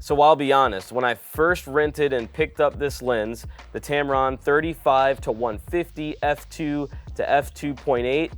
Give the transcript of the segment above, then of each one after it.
So I'll be honest, when I first rented and picked up this lens, the Tamron 35 to 150 f2 to f2.8,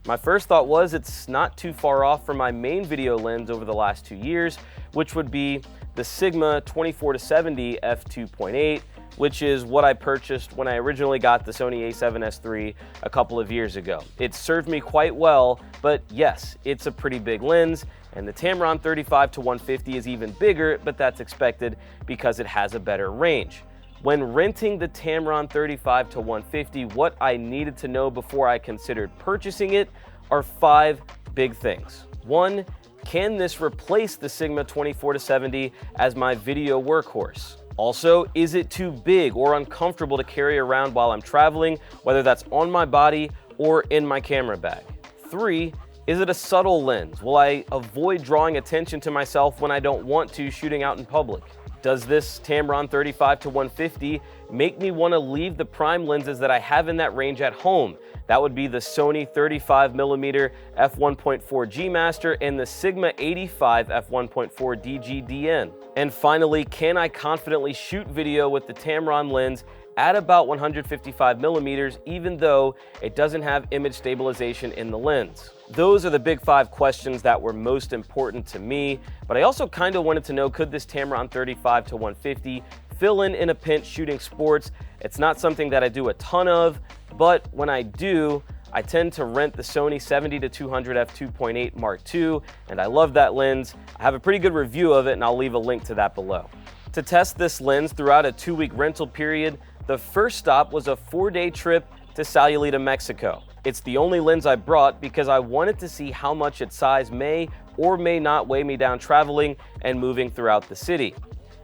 my first thought was it's not too far off from my main video lens over the last 2 years, which would be the Sigma 24 to 70 f2.8, which is what I purchased when I originally got the Sony a7S III a couple of years ago. It served me quite well, but yes, it's a pretty big lens, and the Tamron 35 to 150 is even bigger, but that's expected because it has a better range. When renting the Tamron 35 to 150, what I needed to know before I considered purchasing it are 5 big things. 1, can this replace the Sigma 24 to 70 as my video workhorse? Also, is it too big or uncomfortable to carry around while I'm traveling, whether that's on my body or in my camera bag? 3, is it a subtle lens? Will I avoid drawing attention to myself when I don't want to shooting out in public? Does this Tamron 35 to 150 make me want to leave the prime lenses that I have in that range at home? That would be the Sony 35mm f1.4 G Master and the Sigma 85 f1.4 DG-DN. And finally, can I confidently shoot video with the Tamron lens at about 155mm, even though it doesn't have image stabilization in the lens? Those are the big 5 questions that were most important to me, but I also kind of wanted to know, could this Tamron 35 to 150 fill in a pinch shooting sports? It's not something that I do a ton of, but when I do, I tend to rent the Sony 70 to 200 f2.8 Mark II, and I love that lens. I have a pretty good review of it, and I'll leave a link to that below. To test this lens throughout a 2-week rental period, the first stop was a 4-day trip to Sayulita, Mexico. It's the only lens I brought because I wanted to see how much its size may or may not weigh me down traveling and moving throughout the city.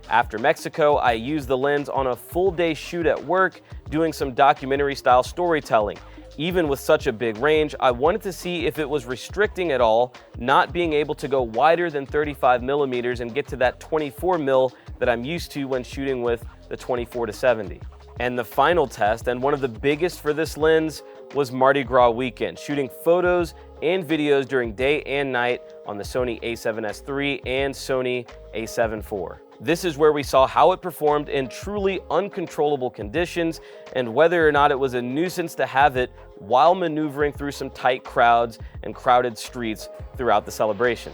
After Mexico, I used the lens on a full-day shoot at work, doing some documentary-style storytelling. Even with such a big range, I wanted to see if it was restricting at all, not being able to go wider than 35mm and get to that 24mm that I'm used to when shooting with the 24 to 70. And the final test, and one of the biggest for this lens, was Mardi Gras weekend, shooting photos and videos during day and night on the Sony a7S III and Sony a7 IV. This is where we saw how it performed in truly uncontrollable conditions and whether or not it was a nuisance to have it while maneuvering through some tight crowds and crowded streets throughout the celebration.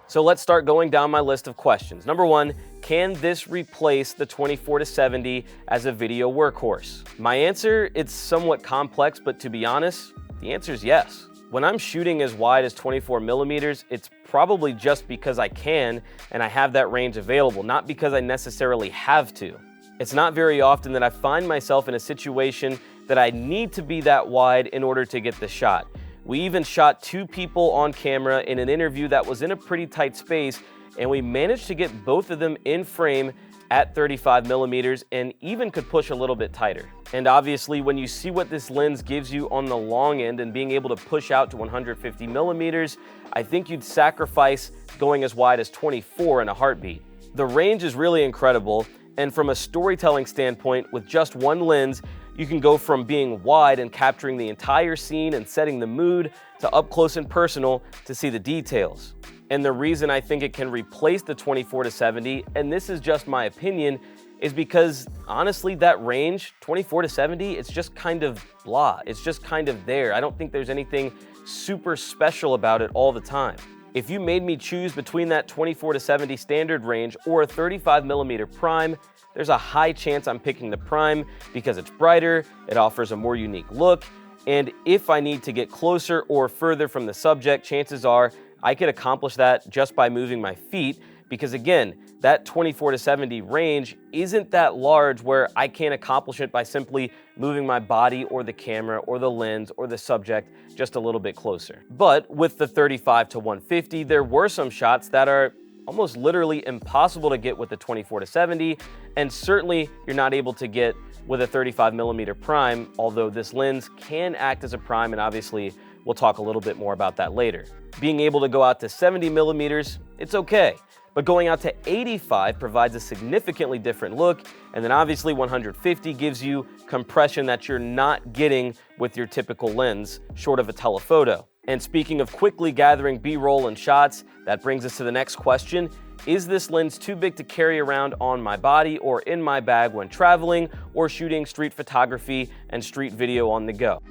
So let's start going down my list of questions. Number 1, can this replace the 24 to 70 as a video workhorse? My answer, it's somewhat complex, but to be honest, the answer is yes. When I'm shooting as wide as 24mm, it's probably just because I can and I have that range available, not because I necessarily have to. It's not very often that I find myself in a situation that I need to be that wide in order to get the shot. We even shot 2 people on camera in an interview that was in a pretty tight space, and we managed to get both of them in frame at 35mm and even could push a little bit tighter. And obviously, when you see what this lens gives you on the long end and being able to push out to 150mm, I think you'd sacrifice going as wide as 24 in a heartbeat. The range is really incredible, and from a storytelling standpoint, with just one lens, you can go from being wide and capturing the entire scene and setting the mood to up close and personal to see the details. And the reason I think it can replace the 24 to 70, and this is just my opinion, is because honestly, that range, 24 to 70, it's just kind of blah. It's just kind of there. I don't think there's anything super special about it all the time. If you made me choose between that 24 to 70 standard range or a 35mm prime, there's a high chance I'm picking the prime because it's brighter, it offers a more unique look, and if I need to get closer or further from the subject, chances are I could accomplish that just by moving my feet, because again, that 24 to 70 range isn't that large where I can't accomplish it by simply moving my body or the camera or the lens or the subject just a little bit closer. But with the 35 to 150, there were some shots that are almost literally impossible to get with the 24 to 70, and certainly you're not able to get with a 35mm prime, although this lens can act as a prime, and obviously we'll talk a little bit more about that later. Being able to go out to 70mm, it's okay, but going out to 85 provides a significantly different look, and then obviously 150 gives you compression that you're not getting with your typical lens, short of a telephoto. And speaking of quickly gathering B-roll and shots, that brings us to the next question. Is this lens too big to carry around on my body or in my bag when traveling or shooting street photography and street video on the go?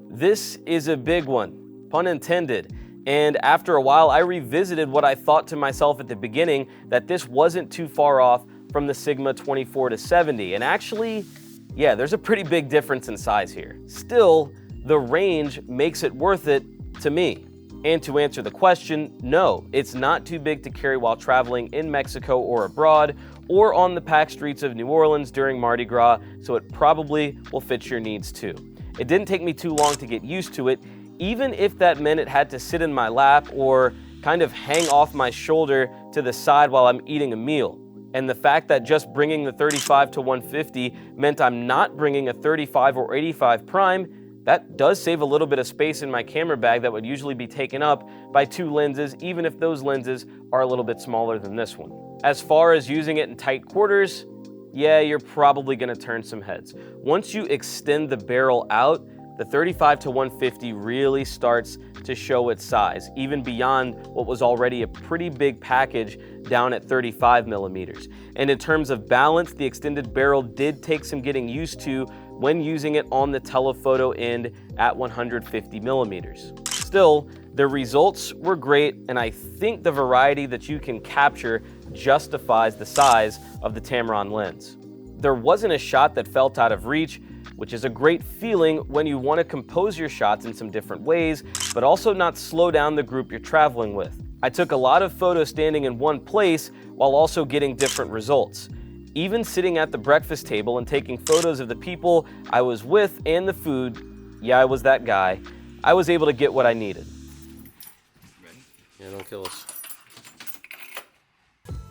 This is a big one, pun intended. And after a while, I revisited what I thought to myself at the beginning, that this wasn't too far off from the Sigma 24-70. And actually, yeah, there's a pretty big difference in size here. Still, the range makes it worth it to me. And to answer the question, no, it's not too big to carry while traveling in Mexico or abroad, or on the packed streets of New Orleans during Mardi Gras, so it probably will fit your needs too. It didn't take me too long to get used to it, even if that meant it had to sit in my lap or kind of hang off my shoulder to the side while I'm eating a meal. And the fact that just bringing the 35-150 meant I'm not bringing a 35 or 85 prime, that does save a little bit of space in my camera bag that would usually be taken up by two lenses, even if those lenses are a little bit smaller than this one. As far as using it in tight quarters, yeah, you're probably gonna turn some heads. Once you extend the barrel out, the 35-150 really starts to show its size, even beyond what was already a pretty big package down at 35 millimeters. And in terms of balance, the extended barrel did take some getting used to when using it on the telephoto end at 150 millimeters. Still, the results were great, and I think the variety that you can capture justifies the size of the Tamron lens. There wasn't a shot that felt out of reach, which is a great feeling when you want to compose your shots in some different ways, but also not slow down the group you're traveling with. I took a lot of photos standing in one place while also getting different results. Even sitting at the breakfast table and taking photos of the people I was with and the food, yeah, I was that guy, I was able to get what I needed. Ready? Yeah, don't kill us.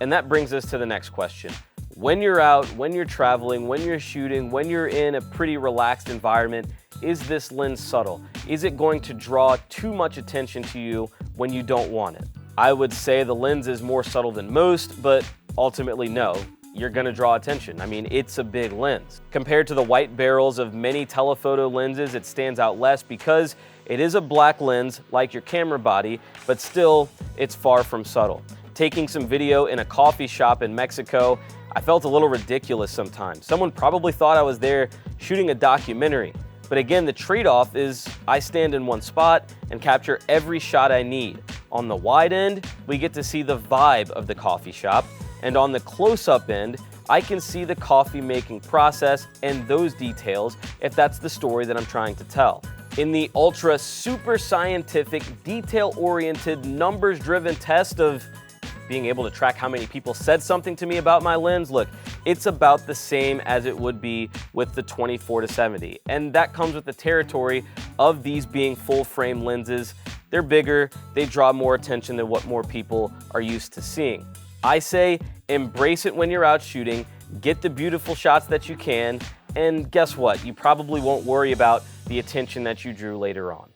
And that brings us to the next question. When you're out, when you're traveling, when you're shooting, when you're in a pretty relaxed environment, is this lens subtle? Is it going to draw too much attention to you when you don't want it? I would say the lens is more subtle than most, but ultimately no. You're gonna draw attention. I mean, it's a big lens. Compared to the white barrels of many telephoto lenses, it stands out less because it is a black lens like your camera body, but still, it's far from subtle. Taking some video in a coffee shop in Mexico, I felt a little ridiculous sometimes. Someone probably thought I was there shooting a documentary. But again, the trade-off is I stand in one spot and capture every shot I need. On the wide end, we get to see the vibe of the coffee shop, and on the close-up end, I can see the coffee making process and those details if that's the story that I'm trying to tell. In the ultra super scientific, detail-oriented, numbers-driven test of being able to track how many people said something to me about my lens, look, it's about the same as it would be with the 24-70. And that comes with the territory of these being full-frame lenses. They're bigger, they draw more attention than what more people are used to seeing. I say embrace it when you're out shooting, get the beautiful shots that you can, and guess what? You probably won't worry about the attention that you drew later on.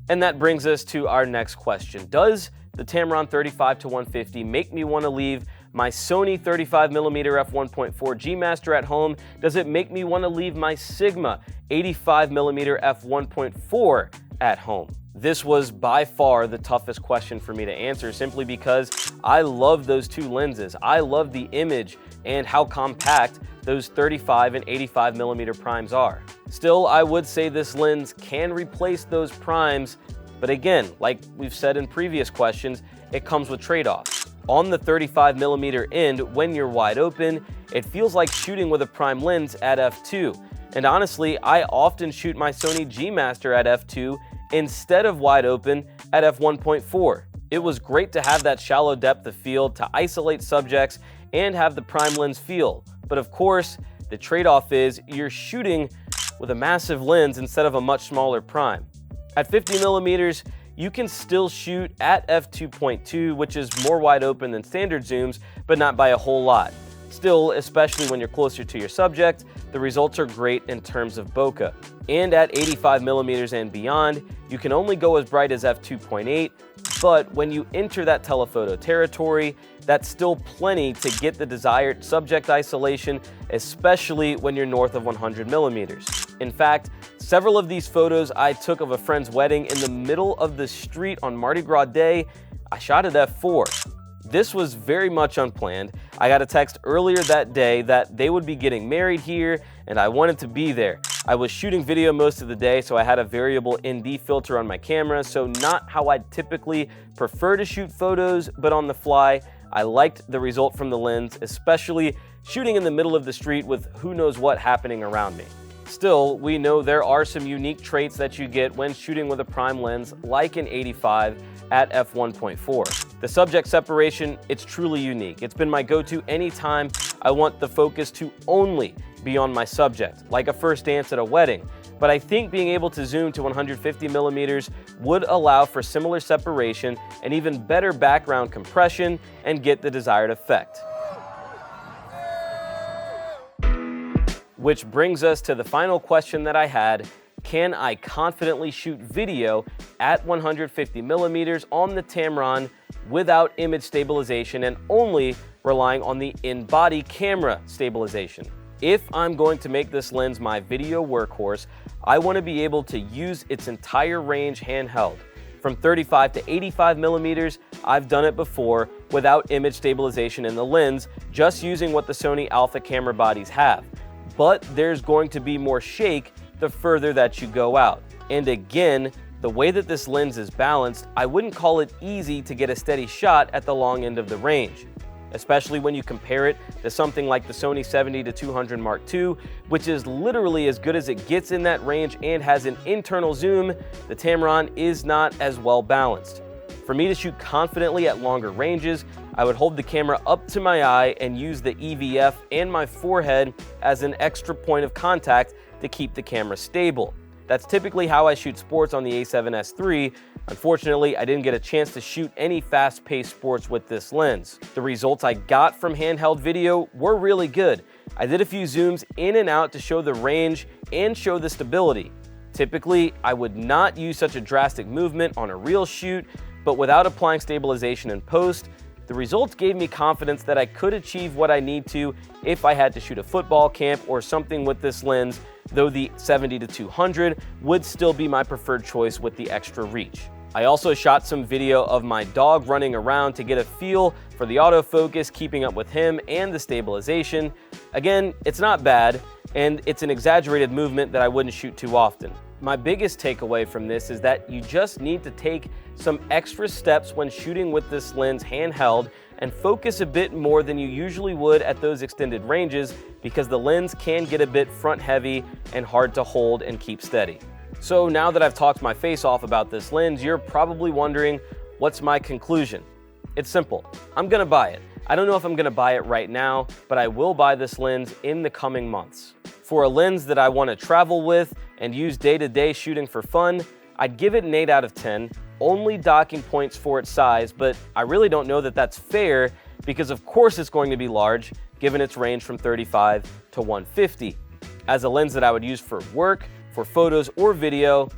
And that brings us to our next question. Does the Tamron 35-150 make me want to leave my Sony 35mm f1.4 G Master at home? Does it make me want to leave my Sigma 85mm f1.4 at home? This was by far the toughest question for me to answer, simply because I love those two lenses. I love the image and how compact those 35 and 85mm primes are. Still, I would say this lens can replace those primes, but again, like we've said in previous questions, it comes with trade-offs. On the 35mm end, when you're wide open, it feels like shooting with a prime lens at f2. And honestly, I often shoot my Sony G Master at f2 instead of wide open at f1.4. It was great to have that shallow depth of field to isolate subjects and have the prime lens feel. But of course, the trade-off is you're shooting with a massive lens instead of a much smaller prime. At 50mm, you can still shoot at f2.2, which is more wide open than standard zooms, but not by a whole lot. Still, especially when you're closer to your subject, the results are great in terms of bokeh. And at 85mm and beyond, you can only go as bright as f2.8, but when you enter that telephoto territory, that's still plenty to get the desired subject isolation, especially when you're north of 100 millimeters. In fact, several of these photos I took of a friend's wedding in the middle of the street on Mardi Gras Day, I shot at f4. This was very much unplanned. I got a text earlier that day that they would be getting married here and I wanted to be there. I was shooting video most of the day, so I had a variable ND filter on my camera, so not how I typically prefer to shoot photos, but on the fly, I liked the result from the lens, especially shooting in the middle of the street with who knows what happening around me. Still, we know there are some unique traits that you get when shooting with a prime lens like an 85 at f1.4. The subject separation, it's truly unique. It's been my go-to anytime I want the focus to only be on my subject, like a first dance at a wedding. But I think being able to zoom to 150 millimeters would allow for similar separation and even better background compression and get the desired effect. Which brings us to the final question that I had. Can I confidently shoot video at 150 millimeters on the Tamron without image stabilization and only relying on the in-body camera stabilization? If I'm going to make this lens my video workhorse, I want to be able to use its entire range handheld. From 35 to 85 millimeters, I've done it before without image stabilization in the lens, just using what the Sony Alpha camera bodies have. But there's going to be more shake the further that you go out. And again, the way that this lens is balanced, I wouldn't call it easy to get a steady shot at the long end of the range, especially when you compare it to something like the Sony 70-200 Mark II, which is literally as good as it gets in that range and has an internal zoom. The Tamron is not as well balanced. For me to shoot confidently at longer ranges, I would hold the camera up to my eye and use the EVF and my forehead as an extra point of contact to keep the camera stable. That's typically how I shoot sports on the A7S III. Unfortunately, I didn't get a chance to shoot any fast-paced sports with this lens. The results I got from handheld video were really good. I did a few zooms in and out to show the range and show the stability. Typically, I would not use such a drastic movement on a real shoot, but without applying stabilization in post, the results gave me confidence that I could achieve what I need to if I had to shoot a football camp or something with this lens, though the 70-200 would still be my preferred choice with the extra reach. I also shot some video of my dog running around to get a feel for the autofocus, keeping up with him and the stabilization. Again, it's not bad, and it's an exaggerated movement that I wouldn't shoot too often. My biggest takeaway from this is that you just need to take some extra steps when shooting with this lens handheld and focus a bit more than you usually would at those extended ranges, because the lens can get a bit front heavy and hard to hold and keep steady. So now that I've talked my face off about this lens, you're probably wondering, what's my conclusion? It's simple. I'm gonna buy it. I don't know if I'm gonna buy it right now, but I will buy this lens in the coming months. For a lens that I want to travel with and use day-to-day shooting for fun, I'd give it an 8 out of 10, only docking points for its size, but I really don't know that that's fair, because of course it's going to be large, given its range from 35 to 150. As a lens that I would use for work, for photos or video,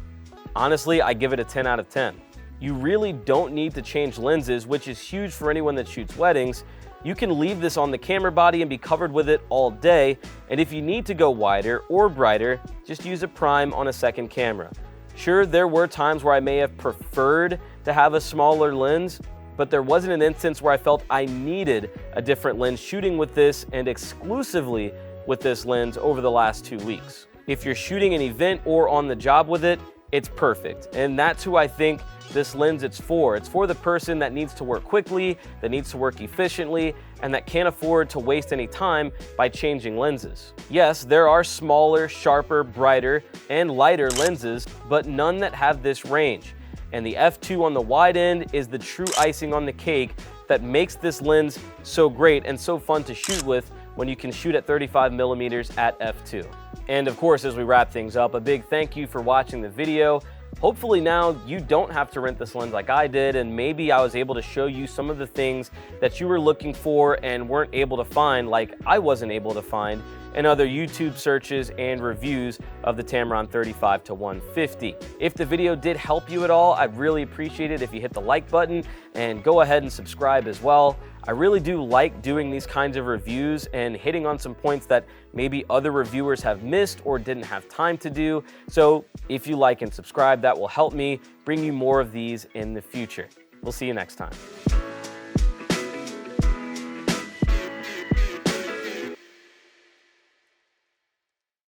honestly, I give it a 10 out of 10. You really don't need to change lenses, which is huge for anyone that shoots weddings. You can leave this on the camera body and be covered with it all day, and if you need to go wider or brighter, just use a prime on a second camera. Sure, there were times where I may have preferred to have a smaller lens, but there wasn't an instance where I felt I needed a different lens shooting with this and exclusively with this lens over the last 2 weeks. If you're shooting an event or on the job with it, it's perfect, and that's who I think this lens it's for. It's for the person that needs to work quickly, that needs to work efficiently, and that can't afford to waste any time by changing lenses. Yes, there are smaller, sharper, brighter, and lighter lenses, but none that have this range. And the f2 on the wide end is the true icing on the cake that makes this lens so great and so fun to shoot with when you can shoot at 35 millimeters at f2. And of course, as we wrap things up, a big thank you for watching the video. Hopefully now you don't have to rent this lens like I did, and maybe I was able to show you some of the things that you were looking for and weren't able to find, like I wasn't able to find and other YouTube searches and reviews of the Tamron 35 to 150. If the video did help you at all, I'd really appreciate it if you hit the like button and go ahead and subscribe as well. I really do like doing these kinds of reviews and hitting on some points that maybe other reviewers have missed or didn't have time to do. So if you like and subscribe, that will help me bring you more of these in the future. We'll see you next time.